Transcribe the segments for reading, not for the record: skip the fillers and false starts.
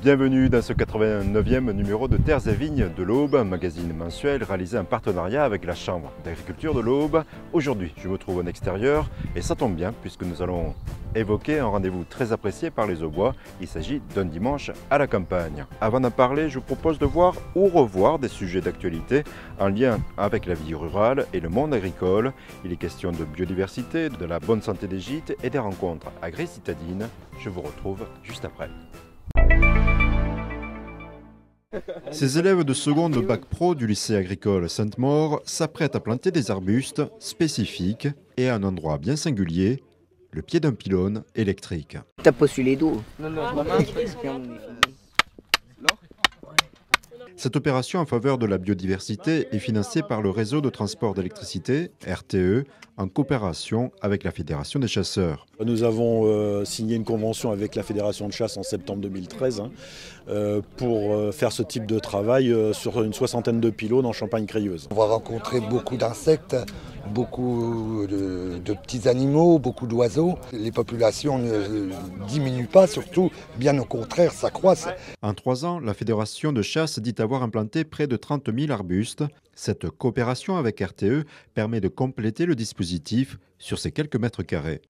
Bienvenue dans ce 89e numéro de Terres et Vignes de l'Aube, un magazine mensuel réalisé en partenariat avec la Chambre d'agriculture de l'Aube. Aujourd'hui, je me trouve en extérieur et ça tombe bien puisque nous allons évoquer un rendez-vous très apprécié par les Aubois. Il s'agit d'un dimanche à la campagne. Avant d'en parler, je vous propose de voir ou revoir des sujets d'actualité en lien avec la vie rurale et le monde agricole. Il est question de biodiversité, de la bonne santé des gîtes et des rencontres agri-citadines. Je vous retrouve juste après. Ces élèves de seconde bac pro du lycée agricole Sainte-Maure s'apprêtent à planter des arbustes spécifiques et à un endroit bien singulier, le pied d'un pylône électrique. T'as pas su les dos. Cette opération en faveur de la biodiversité est financée par le réseau de transport d'électricité, RTE, en coopération avec la Fédération des chasseurs. Nous avons signé une convention avec la Fédération de chasse en septembre 2013 pour faire ce type de travail sur une soixantaine de pylônes en Champagne-Crayeuse. On va rencontrer beaucoup d'insectes, beaucoup de petits animaux, beaucoup d'oiseaux. Les populations ne diminuent pas, surtout, bien au contraire, s'accroissent. En 3 ans, la Fédération de chasse dit avoir implanté près de 30 000 arbustes. Cette coopération avec RTE permet de compléter le dispositif sur ces quelques mètres carrés.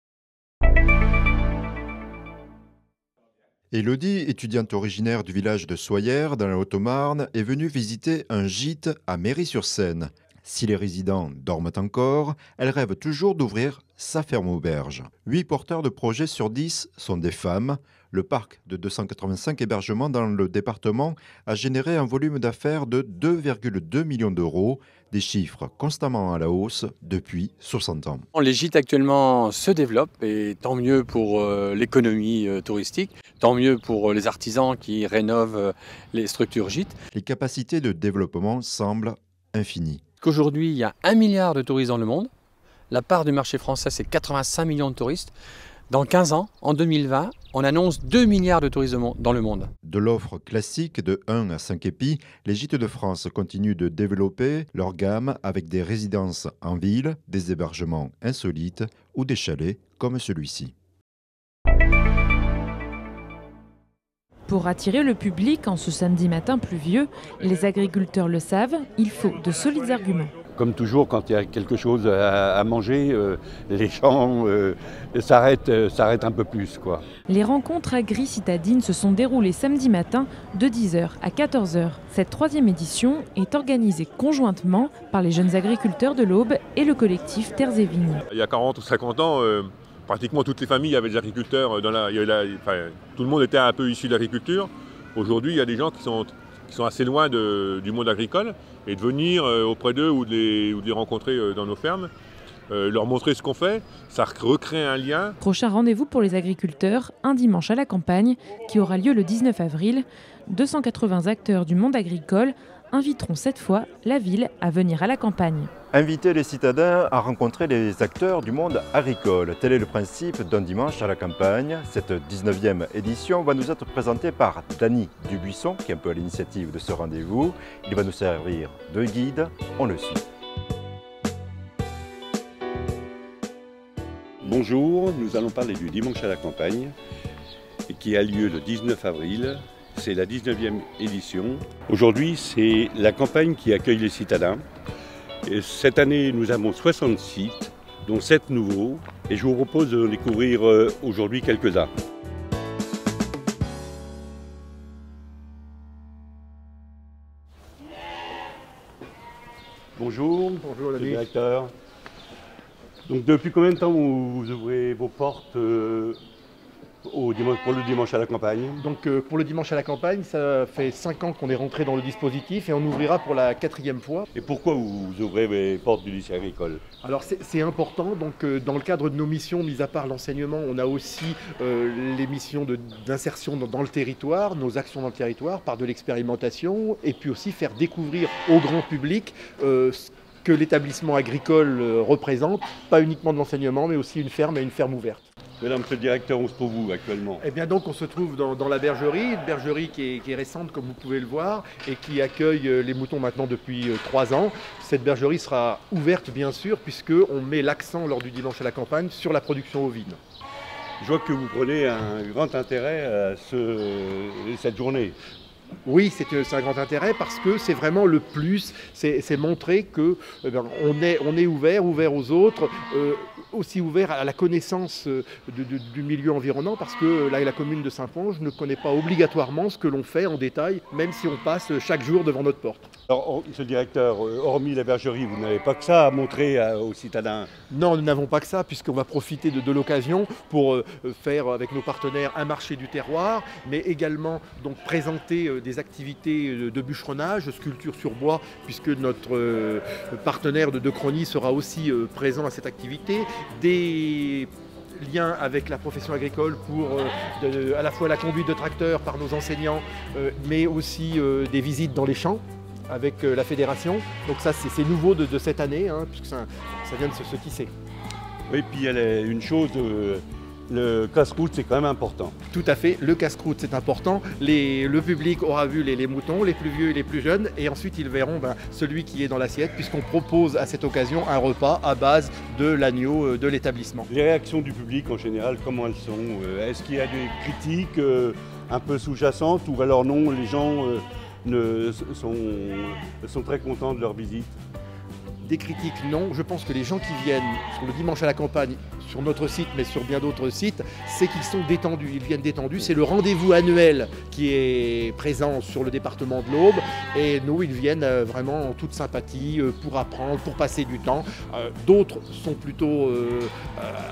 Élodie, étudiante originaire du village de Soyères, dans la Haute-Marne, est venue visiter un gîte à Méry-sur-Seine. Si les résidents dorment encore, elle rêve toujours d'ouvrir sa ferme-auberge. 8 porteurs de projets sur 10 sont des femmes. Le parc de 285 hébergements dans le département a généré un volume d'affaires de 2,2 millions d'euros, des chiffres constamment à la hausse depuis 60 ans. Les gîtes actuellement se développent et tant mieux pour l'économie touristique, tant mieux pour les artisans qui rénovent les structures gîtes. Les capacités de développement semblent infinies. Qu'aujourd'hui, il y a 1 milliard de touristes dans le monde. La part du marché français, c'est 85 millions de touristes. Dans 15 ans, en 2020, on annonce 2 milliards de touristes dans le monde. De l'offre classique de 1 à 5 épis, les Gîtes de France continuent de développer leur gamme avec des résidences en ville, des hébergements insolites ou des chalets comme celui-ci. Pour attirer le public en ce samedi matin pluvieux, les agriculteurs le savent, il faut de solides arguments. Comme toujours, quand il y a quelque chose à manger, les gens s'arrêtent un peu plus, quoi. Les rencontres agri-citadines se sont déroulées samedi matin de 10h à 14h. Cette 3e édition est organisée conjointement par les jeunes agriculteurs de l'Aube et le collectif Terres et Vignes. Il y a 40 ou 50 ans, pratiquement toutes les familles avaient des agriculteurs. Tout le monde était un peu issu de l'agriculture. Aujourd'hui, il y a des gens qui sont assez loin du monde agricole, et de venir auprès d'eux ou de les rencontrer dans nos fermes, leur montrer ce qu'on fait, ça recrée un lien. Prochain rendez-vous pour les agriculteurs, un dimanche à la campagne, qui aura lieu le 19 avril. 280 acteurs du monde agricole inviteront cette fois la ville à venir à la campagne. Inviter les citadins à rencontrer les acteurs du monde agricole. Tel est le principe d'un dimanche à la campagne. Cette 19e édition va nous être présentée par Dany Dubuisson, qui est un peu à l'initiative de ce rendez-vous. Il va nous servir de guide. On le suit. Bonjour, nous allons parler du dimanche à la campagne qui a lieu le 19 avril. C'est la 19e édition. Aujourd'hui, c'est la campagne qui accueille les citadins. Et cette année, nous avons 60 sites, dont 7 nouveaux. Et je vous propose de découvrir aujourd'hui quelques-uns. Bonjour, bonjour le directeur. Donc, depuis combien de temps vous ouvrez vos portes pour le dimanche à la campagne? Donc pour le dimanche à la campagne, ça fait 5 ans qu'on est rentré dans le dispositif et on ouvrira pour la 4e fois. Et pourquoi vous ouvrez les portes du lycée agricole? Alors c'est important, donc dans le cadre de nos missions, mis à part l'enseignement, on a aussi les missions d'insertion dans le territoire, nos actions dans le territoire par de l'expérimentation, et puis aussi faire découvrir au grand public ce que l'établissement agricole représente, pas uniquement de l'enseignement, mais aussi une ferme et une ferme ouverte. Mesdames, monsieur le directeur, on se trouve où actuellement? Eh bien donc on se trouve dans la bergerie, une bergerie qui est récente comme vous pouvez le voir et qui accueille les moutons maintenant depuis 3 ans. Cette bergerie sera ouverte bien sûr puisqu'on met l'accent lors du dimanche à la campagne sur la production ovine. Je vois que vous prenez un grand intérêt à cette journée. Oui, c'est un grand intérêt parce que c'est vraiment le plus, c'est montrer que on est ouvert aux autres, aussi ouvert à la connaissance du milieu environnant, parce que la commune de Saint-Ponge ne connaît pas obligatoirement ce que l'on fait en détail, même si on passe chaque jour devant notre porte. Alors, monsieur le directeur, hormis la bergerie, vous n'avez pas que ça à montrer aux citadins? Non, nous n'avons pas que ça, puisqu'on va profiter de l'occasion pour faire avec nos partenaires un marché du terroir, mais également donc présenter des activités de bûcheronnage, sculpture sur bois, puisque notre partenaire de Crony sera aussi présent à cette activité, des liens avec la profession agricole pour à la fois la conduite de tracteurs par nos enseignants, mais aussi des visites dans les champs avec la fédération. Donc ça c'est nouveau de cette année, hein, puisque ça vient de se tisser. Oui, puis il y a une chose, le casse-croûte c'est quand même important. Tout à fait, le casse-croûte c'est important. Le public aura vu les moutons, les plus vieux et les plus jeunes, et ensuite ils verront celui qui est dans l'assiette, puisqu'on propose à cette occasion un repas à base de l'agneau de l'établissement. Les réactions du public en général, comment elles sont? Est-ce qu'il y a des critiques un peu sous-jacentes, ou alors non, les gens sont très contents de leur visite? Des critiques, non. Je pense que les gens qui viennent sur le dimanche à la campagne, sur notre site, mais sur bien d'autres sites, c'est qu'ils sont détendus. Ils viennent détendus. C'est le rendez-vous annuel qui est présent sur le département de l'Aube. Et nous, ils viennent vraiment en toute sympathie pour apprendre, pour passer du temps. D'autres sont plutôt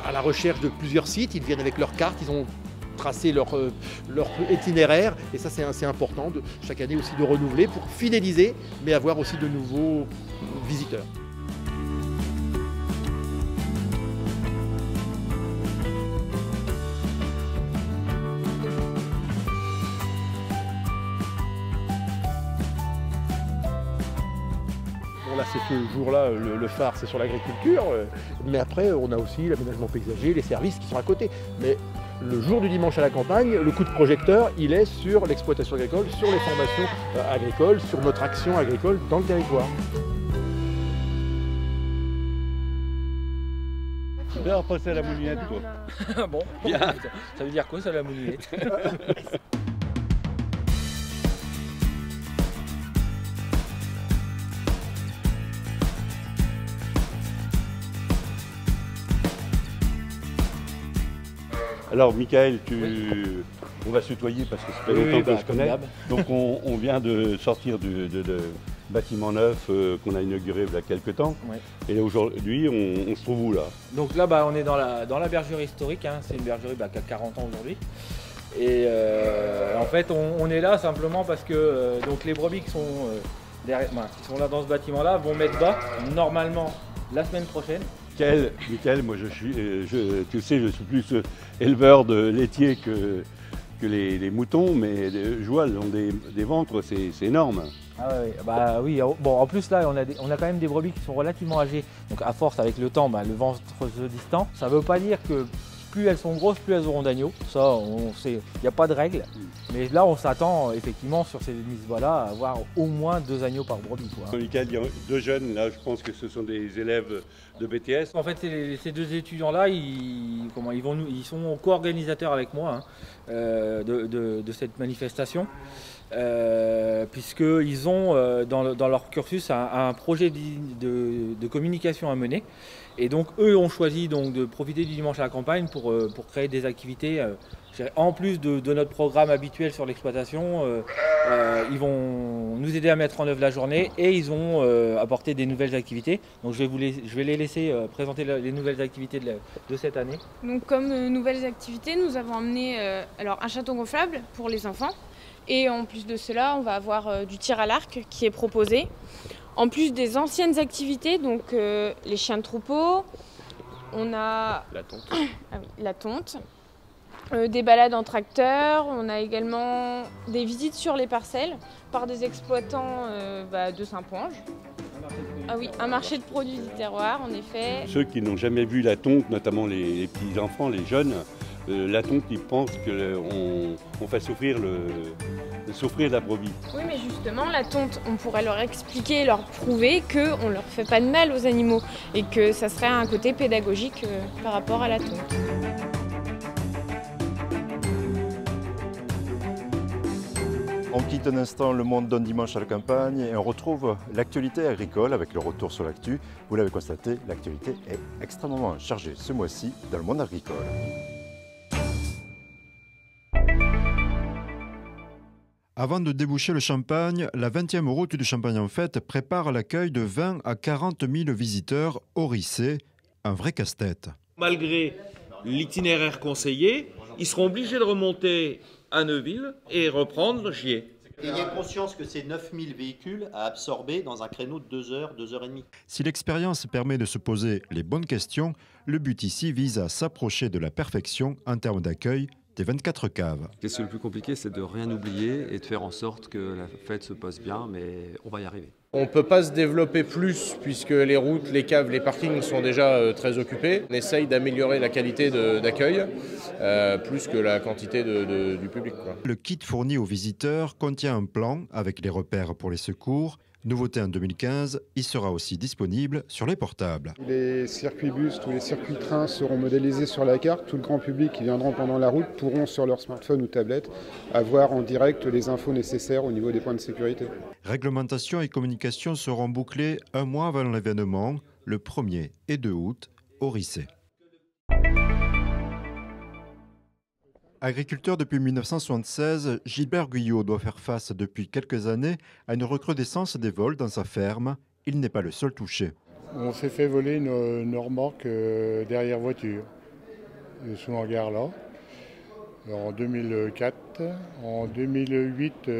à la recherche de plusieurs sites. Ils viennent avec leurs cartes. Ils ont tracé leur itinéraire. Et ça, c'est important chaque année aussi de renouveler pour fidéliser, mais avoir aussi de nouveaux visiteurs. Là, c'est ce jour-là, le phare, c'est sur l'agriculture, mais après, on a aussi l'aménagement paysager, les services qui sont à côté. Mais le jour du dimanche à la campagne, le coup de projecteur, il est sur l'exploitation agricole, sur les formations agricoles, sur notre action agricole dans le territoire. Tu dois repasser à la moulinette, quoi. Bon, bien. Ça veut dire quoi, ça, la moulinette? Alors, Michael, on va se tutoyer parce que ça fait longtemps que je connais. Donc, on vient de sortir de bâtiment neuf qu'on a inauguré il y a quelques temps. Ouais. Et aujourd'hui, on se trouve où là? Donc là, on est dans la bergerie historique. Hein. C'est une bergerie qui a 40 ans aujourd'hui. Et en fait, on est là simplement parce que donc les brebis qui sont, qui sont là dans ce bâtiment-là vont mettre bas normalement la semaine prochaine. Michael, moi tu sais, je suis plus éleveur de laitiers que les moutons, mais je vois, ils ont des ventres, c'est énorme. Ah ouais, bah oui, bon en plus là on a quand même des brebis qui sont relativement âgées, donc à force avec le temps, le ventre se distend. Ça ne veut pas dire que plus elles sont grosses, plus elles auront d'agneaux. Ça, on sait, il n'y a pas de règle. Mais là, on s'attend effectivement sur ces mises-bas-là à avoir au moins 2 agneaux par brebis. Michael, il y a 2 jeunes, là, je pense que ce sont des élèves de BTS. En fait, ces 2 étudiants-là, ils sont co-organisateurs avec moi de cette manifestation. Puisqu'ils ont dans leur cursus un projet de communication à mener. Et donc eux ont choisi donc de profiter du dimanche à la campagne pour créer des activités. En plus de notre programme habituel sur l'exploitation, ils vont nous aider à mettre en œuvre la journée et ils ont apporté des nouvelles activités. Donc je vais les laisser présenter les nouvelles activités de cette année. Donc comme nouvelles activités, nous avons amené alors un château gonflable pour les enfants. Et en plus de cela, on va avoir du tir à l'arc qui est proposé. En plus des anciennes activités, donc les chiens de troupeau, on a la tonte, la tonte, des balades en tracteur, on a également des visites sur les parcelles par des exploitants de Saint-Ponge. Ah oui, un marché de produits du terroir, en effet. Ceux qui n'ont jamais vu la tonte, notamment les petits-enfants, les jeunes, la tonte, ils pensent qu'on fait souffrir la brebis. Oui, mais justement, la tonte, on pourrait leur expliquer, leur prouver qu'on ne leur fait pas de mal aux animaux et que ça serait un côté pédagogique par rapport à la tonte. quitte un instant le monde d'un dimanche à la campagne et on retrouve l'actualité agricole avec le retour sur l'actu. Vous l'avez constaté, l'actualité est extrêmement chargée ce mois-ci dans le monde agricole. Avant de déboucher le Champagne, la 20e route du Champagne en Fête prépare l'accueil de 20 à 40 000 visiteurs orissés. Un vrai casse-tête. Malgré l'itinéraire conseillé, ils seront obligés de remonter à Neuville et reprendre Gier. Ayez conscience que c'est 9000 véhicules à absorber dans un créneau de 2 heures, 2 heures et demie. Si l'expérience permet de se poser les bonnes questions, le but ici vise à s'approcher de la perfection en termes d'accueil des 24 caves. Ce qui est le plus compliqué, c'est de rien oublier et de faire en sorte que la fête se passe bien, mais on va y arriver. On ne peut pas se développer plus puisque les routes, les caves, les parkings sont déjà très occupés. On essaye d'améliorer la qualité d'accueil plus que la quantité du public, quoi. Le kit fourni aux visiteurs contient un plan avec les repères pour les secours. Nouveauté en 2015, il sera aussi disponible sur les portables. Tous les circuits bus, tous les circuits trains seront modélisés sur la carte. Tout le grand public qui viendront pendant la route pourront sur leur smartphone ou tablette avoir en direct les infos nécessaires au niveau des points de sécurité. Réglementation et communication seront bouclées un mois avant l'événement, le 1er et 2 août, au Rissé. Agriculteur depuis 1976, Gilbert Guyot doit faire face depuis quelques années à une recrudescence des vols dans sa ferme. Il n'est pas le seul touché. On s'est fait voler une remorque derrière voiture, sous hangar là, en 2004. En 2008,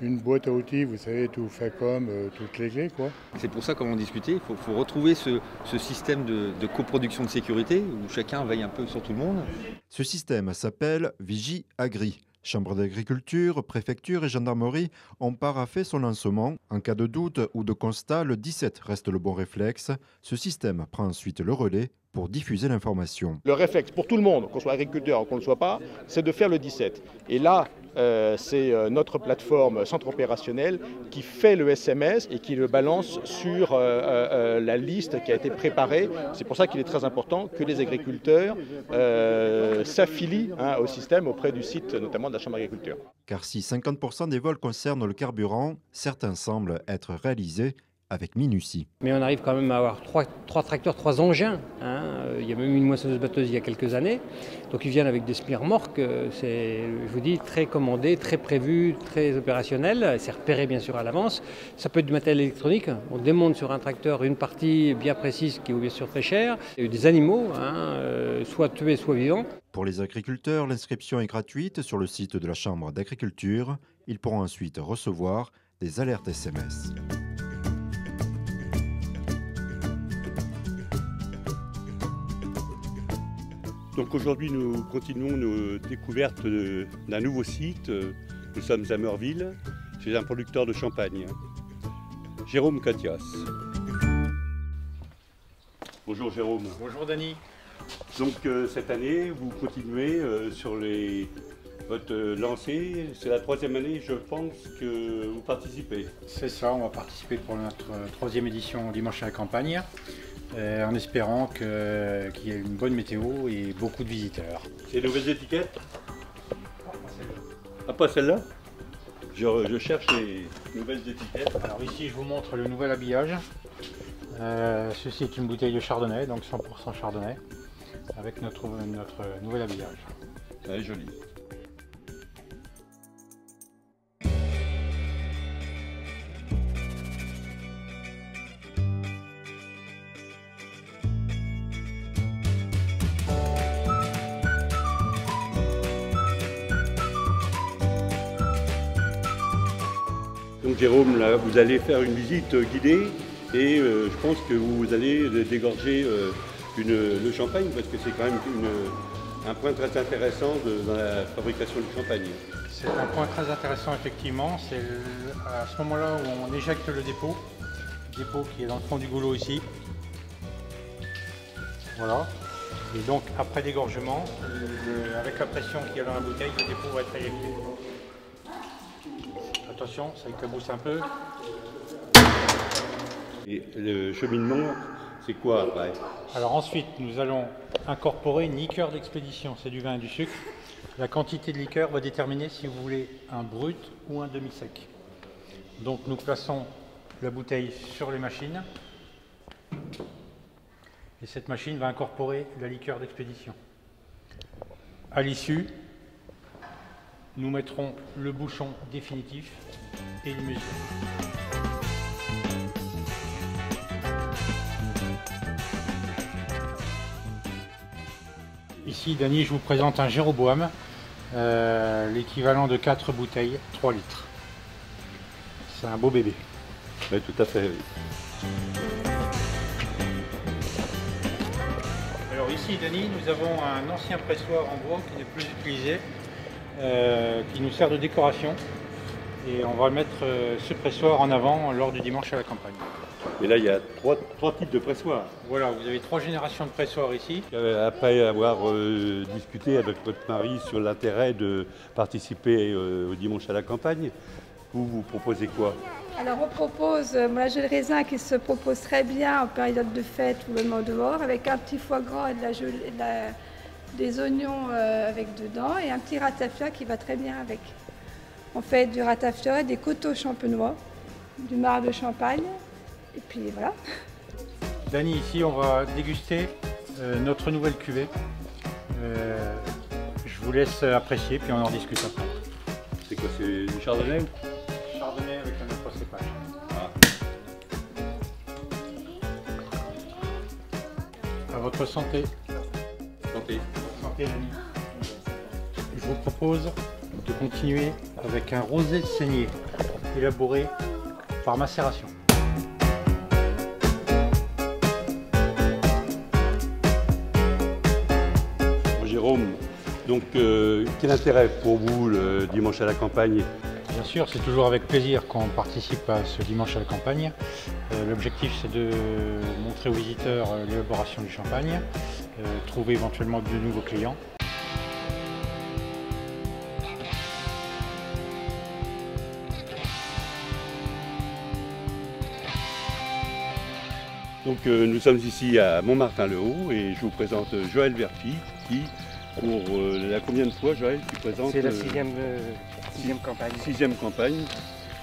une boîte à outils, vous savez, tout fait comme, toutes les clés, quoi. C'est pour ça, comme on discutait, il faut retrouver ce système de coproduction de sécurité où chacun veille un peu sur tout le monde. Ce système s'appelle Vigie Agri. Chambre d'agriculture, préfecture et gendarmerie ont paraphé son lancement. En cas de doute ou de constat, le 17 reste le bon réflexe. Ce système prend ensuite le relais pour diffuser l'information. Le réflexe pour tout le monde, qu'on soit agriculteur ou qu'on ne le soit pas, c'est de faire le 17. Et là, c'est notre plateforme centre opérationnel qui fait le SMS et qui le balance sur la liste qui a été préparée. C'est pour ça qu'il est très important que les agriculteurs s'affilient au système auprès du site, notamment de la Chambre d'agriculture. Car si 50% des vols concernent le carburant, certains semblent être réalisés avec minutie. Mais on arrive quand même à avoir trois tracteurs, 3 engins. Il y a même une moissonneuse-batteuse il y a quelques années. Donc ils viennent avec des semi-remorques. C'est, je vous dis, très commandé, très prévu, très opérationnel. C'est repéré bien sûr à l'avance. Ça peut être du matériel électronique. On démonte sur un tracteur une partie bien précise qui est bien sûr très chère. Il y a eu des animaux, soit tués, soit vivants. Pour les agriculteurs, l'inscription est gratuite sur le site de la Chambre d'agriculture. Ils pourront ensuite recevoir des alertes SMS. Donc aujourd'hui, nous continuons nos découvertes d'un nouveau site. Nous sommes à Meurville, chez un producteur de champagne, Jérôme Catias. Bonjour Jérôme. Bonjour Dany. Donc cette année, vous continuez sur votre lancée. C'est la 3e année, je pense, que vous participez. C'est ça, on va participer pour notre 3e édition Dimanche à la campagne. En espérant qu'il y ait une bonne météo et beaucoup de visiteurs. C'est nouvelles étiquettes? Ah, pas celle-là? Je cherche les nouvelles étiquettes. Alors ici, je vous montre le nouvel habillage. Ceci est une bouteille de chardonnay, donc 100% chardonnay, avec notre nouvel habillage. Elle est jolie. Donc Jérôme, là, vous allez faire une visite guidée et je pense que vous allez dégorger le champagne parce que c'est quand même un point très intéressant dans la fabrication du champagne. C'est un point très intéressant effectivement, c'est à ce moment-là où on éjecte le dépôt qui est dans le fond du goulot ici. Voilà. Et donc après dégorgement, avec la pression qu'il y a dans la bouteille, le dépôt va être éjecté. Attention, ça éclabousse un peu. Et le cheminement, c'est quoi après? Alors ensuite, nous allons incorporer une liqueur d'expédition, c'est du vin et du sucre. La quantité de liqueur va déterminer si vous voulez un brut ou un demi-sec. Donc nous plaçons la bouteille sur les machines et cette machine va incorporer la liqueur d'expédition. À l'issue, nous mettrons le bouchon définitif et une mesure. Ici, Dany, je vous présente un Jéroboam, l'équivalent de 4 bouteilles, 3 litres. C'est un beau bébé. Oui, tout à fait. Oui. Alors ici, Dany, nous avons un ancien pressoir en bois qui n'est plus utilisé, qui nous sert de décoration. Et on va mettre ce pressoir en avant lors du dimanche à la campagne. Et là, il y a trois types de pressoirs. Voilà, vous avez 3 générations de pressoirs ici. Après avoir discuté avec votre mari sur l'intérêt de participer au dimanche à la campagne, vous proposez quoi? Alors on propose la gelée raisin qui se propose très bien en période de fête ou même dehors, avec un petit foie gras et des oignons avec dedans et un petit ratafia qui va très bien avec. On fait du ratafia, des coteaux champenois, du marc de Champagne et puis voilà. Dany, ici on va déguster notre nouvelle cuvée. Je vous laisse apprécier puis on en discute après. C'est quoi, c'est du chardonnay? Chardonnay avec un autre cépage. Ah. À votre santé. Santé. Santé, Dany. Je vous propose de continuer avec un rosé saigné, élaboré par macération. Jérôme, donc quel intérêt pour vous le dimanche à la campagne? Bien sûr, c'est toujours avec plaisir qu'on participe à ce dimanche à la campagne. L'objectif, c'est de montrer aux visiteurs l'élaboration du champagne, trouver éventuellement de nouveaux clients. Donc nous sommes ici à Montmartin-le-Haut et je vous présente Joël Verpi qui, pour la combien de fois, Joël, tu présentes? C'est la sixième campagne. 6e campagne.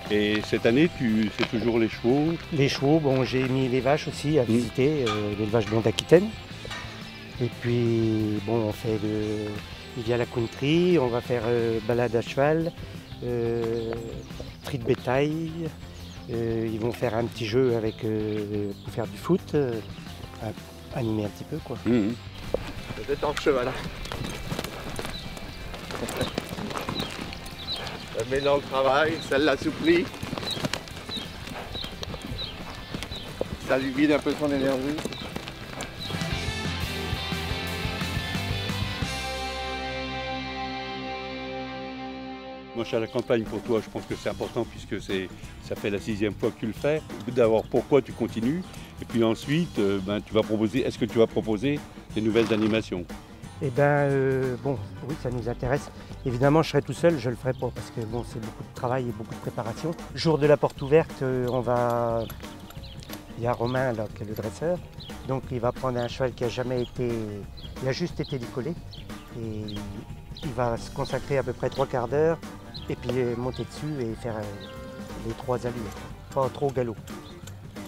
Et cette année, c'est toujours les chevaux? Les chevaux, bon, j'ai mis les vaches aussi à visiter, l'élevage blond d'Aquitaine. Et puis, bon, on fait il y a la country, on va faire balade à cheval, tri de bétail. Ils vont faire un petit jeu avec, pour faire du foot, animer un petit peu, quoi. Peut-être en cheval. Ça met dans le travail, ça l'assouplit. Ça lui vide un peu son énergie. Dimanche à la campagne, pour toi, je pense que c'est important puisque ça fait la 6e fois que tu le fais. D'abord, pourquoi tu continues? Et puis ensuite, est-ce que tu vas proposer des nouvelles animations? Eh bien, bon, oui, ça nous intéresse. Évidemment, je serai tout seul, je ne le ferai pas parce que bon, c'est beaucoup de travail et beaucoup de préparation. Jour de la porte ouverte, il y a Romain là, qui est le dresseur. Donc il va prendre un cheval qui a jamais été, il a juste été décollé. Et il va se consacrer à peu près 3/4 d'heure et puis monter dessus et faire les 3 allures, pas trop galop.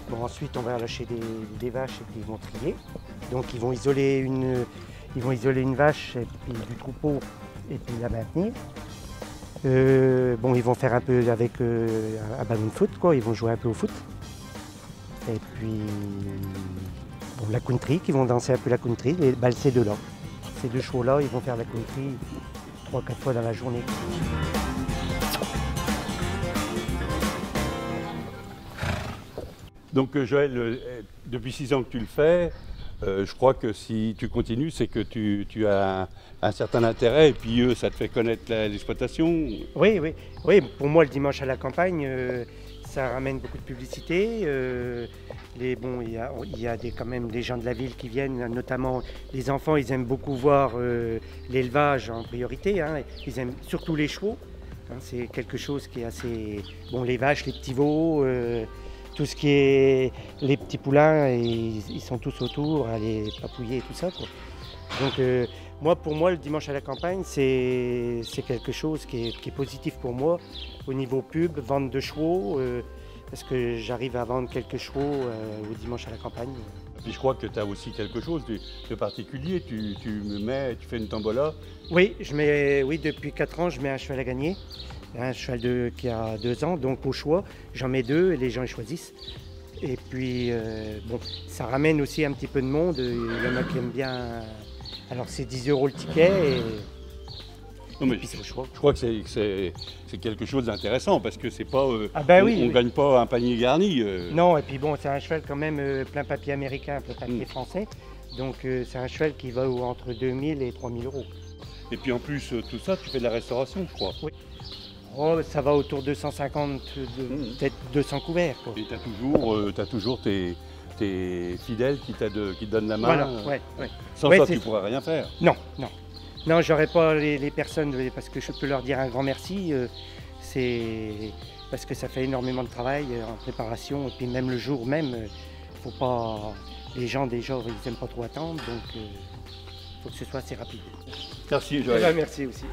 Bon, ensuite, on va lâcher des vaches et puis ils vont trier. Donc ils vont isoler une vache et puis du troupeau et puis la maintenir. Bon, ils vont faire un peu avec un ballon de foot, quoi. Ils vont jouer un peu au foot. Et puis bon, la country, qui vont danser un peu la country. Ces deux-là. Ces 2 chevaux-là, ils vont faire la country 3-4 fois dans la journée. Donc Joël, depuis 6 ans que tu le fais, je crois que si tu continues, c'est que tu as un certain intérêt et puis ça te fait connaître l'exploitation. Oui, pour moi le dimanche à la campagne, ça ramène beaucoup de publicité. Il y a quand même des gens de la ville qui viennent, notamment les enfants, ils aiment beaucoup voir l'élevage en priorité. Hein. Ils aiment surtout les chevaux. Hein. C'est quelque chose qui est assez... Bon, les vaches, les petits veaux, tout ce qui est les petits poulains, ils sont tous autour à les papouiller et tout ça, quoi. Donc pour moi, le dimanche à la campagne, c'est quelque chose qui est positif pour moi au niveau pub, vente de chevaux, parce que j'arrive à vendre quelques chevaux au dimanche à la campagne. Et je crois que tu as aussi quelque chose de particulier, tu fais une tombola. Oui, depuis 4 ans, je mets un cheval à gagner, un cheval qui a 2 ans, donc au choix, j'en mets 2 et les gens les choisissent. Et puis, ça ramène aussi un petit peu de monde, il y en a qui aiment bien. Alors c'est 10 € le ticket et puis c'est au choix. Je crois que c'est quelque chose d'intéressant parce que c'est pas, on ne gagne pas un panier garni. Non, et puis bon, c'est un cheval quand même plein papier américain, plein papier français. Donc c'est un cheval qui va entre 2000 et 3000 €. Et puis en plus, tout ça, tu fais de la restauration, je crois. Oui. Oh, ça va autour de 150, peut-être 200 couverts. Quoi. Et tu as toujours tes fidèles qui te donnent la main. Voilà, ouais. Sans ça, tu ne pourrais rien faire. Non, j'aurais pas les personnes, parce que je peux leur dire un grand merci. C'est parce que ça fait énormément de travail en préparation. Et puis même le jour même, faut pas. Les gens déjà, ils n'aiment pas trop attendre, donc il faut que ce soit assez rapide. Merci, Joël. Merci aussi.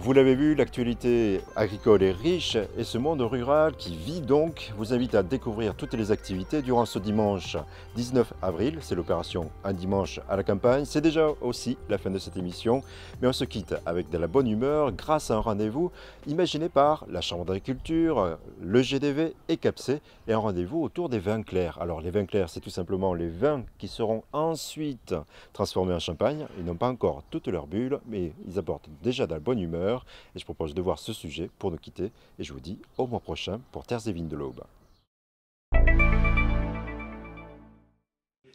Vous l'avez vu, l'actualité agricole est riche et ce monde rural qui vit donc vous invite à découvrir toutes les activités durant ce dimanche 19 avril. C'est l'opération Un dimanche à la campagne. C'est déjà aussi la fin de cette émission, mais on se quitte avec de la bonne humeur grâce à un rendez-vous imaginé par la Chambre d'agriculture, le GDV et CAPC et un rendez-vous autour des vins clairs. Alors les vins clairs, c'est tout simplement les vins qui seront ensuite transformés en champagne. Ils n'ont pas encore toutes leurs bulles, mais ils apportent déjà de la bonne humeur. Et je propose de voir ce sujet pour nous quitter. Et je vous dis au mois prochain pour Terres et Vignes de l'Aube.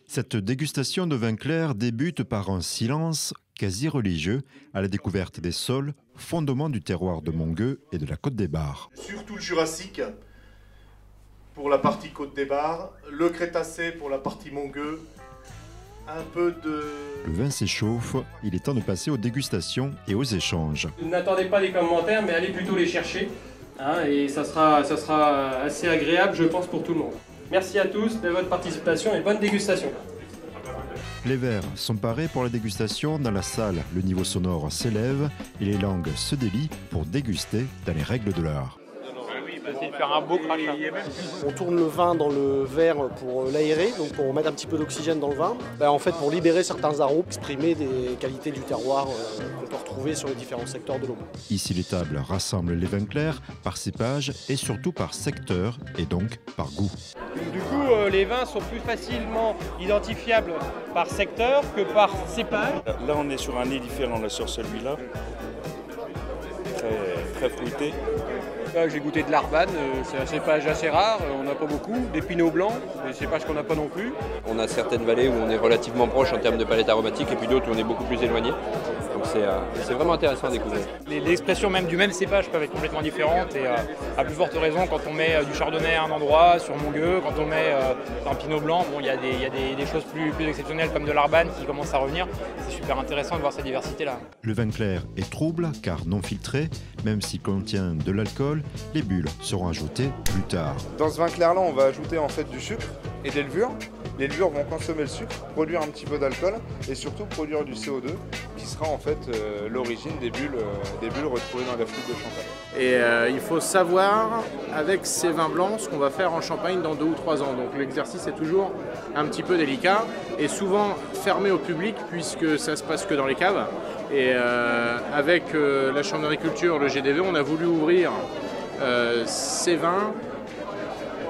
Cette dégustation de vin clair débute par un silence quasi religieux à la découverte des sols, fondements du terroir de Montgueux et de la Côte des Bars. Surtout le Jurassique pour la partie Côte des Bars, le Crétacé pour la partie Montgueux. Un peu de... Le vin s'échauffe, il est temps de passer aux dégustations et aux échanges. N'attendez pas des commentaires, mais allez plutôt les chercher. Et ça sera assez agréable, je pense, pour tout le monde. Merci à tous de votre participation et bonne dégustation. Les verres sont parés pour la dégustation. Dans la salle, le niveau sonore s'élève et les langues se délient pour déguster dans les règles de l'art. De faire un beau crachat. On tourne le vin dans le verre pour l'aérer, donc pour mettre un petit peu d'oxygène dans le vin. En fait, pour libérer certains arômes, exprimer des qualités du terroir qu'on peut retrouver sur les différents secteurs de l'Aube. Ici, les tables rassemblent les vins clairs par cépage et surtout par secteur et donc par goût. Du coup, les vins sont plus facilement identifiables par secteur que par cépage. Là, on est sur un nez différent là, sur celui-là. Très fruité. J'ai goûté de l'Arbane, c'est un cépage assez rare, on n'a pas beaucoup, des Pinots blancs, des cépages qu'on n'a pas non plus. On a certaines vallées où on est relativement proche en termes de palette aromatique et puis d'autres où on est beaucoup plus éloigné. Donc c'est vraiment intéressant à découvrir. Les expressions même du même cépage peuvent être complètement différentes et à plus forte raison quand on met du chardonnay à un endroit, sur Montgueux, quand on met un pinot blanc, il y a des choses plus exceptionnelles comme de l'Arbane qui commencent à revenir. C'est super intéressant de voir cette diversité-là. Le vin clair est trouble car non filtré, même s'il contient de l'alcool, les bulles seront ajoutées plus tard. Dans ce vin clair-là, on va ajouter en fait du sucre et des levures. Les levures vont consommer le sucre, produire un petit peu d'alcool et surtout produire du CO2 qui sera en fait l'origine des bulles retrouvées dans la flûte de champagne. Et il faut savoir avec ces vins blancs ce qu'on va faire en Champagne dans 2 ou 3 ans. Donc l'exercice est toujours un petit peu délicat et souvent fermé au public puisque ça se passe que dans les caves. Et avec la Chambre d'agriculture, le GDV, on a voulu ouvrir ces vins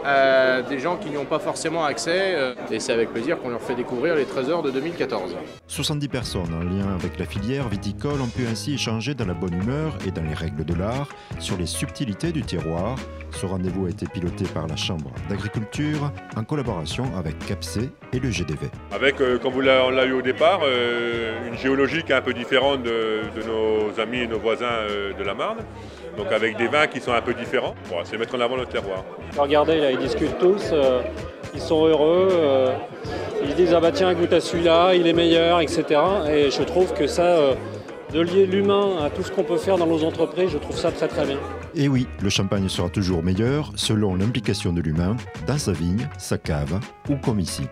à des gens qui n'y ont pas forcément accès. Et c'est avec plaisir qu'on leur fait découvrir les trésors de 2014. 70 personnes en lien avec la filière viticole ont pu ainsi échanger dans la bonne humeur et dans les règles de l'art sur les subtilités du terroir. Ce rendez-vous a été piloté par la Chambre d'agriculture en collaboration avec CAPC et le GDV. Avec, comme on l'a eu au départ, une géologie qui est un peu différente de nos amis et nos voisins de la Marne. Donc avec des vins qui sont un peu différents. Bon, c'est mettre en avant notre terroir. Regardez, là, ils discutent tous, ils sont heureux, ils disent « Ah bah tiens, goûte à celui-là, il est meilleur, etc. » Et je trouve que ça, de lier l'humain à tout ce qu'on peut faire dans nos entreprises, je trouve ça très très bien. Et oui, le champagne sera toujours meilleur selon l'implication de l'humain dans sa vigne, sa cave ou comme ici.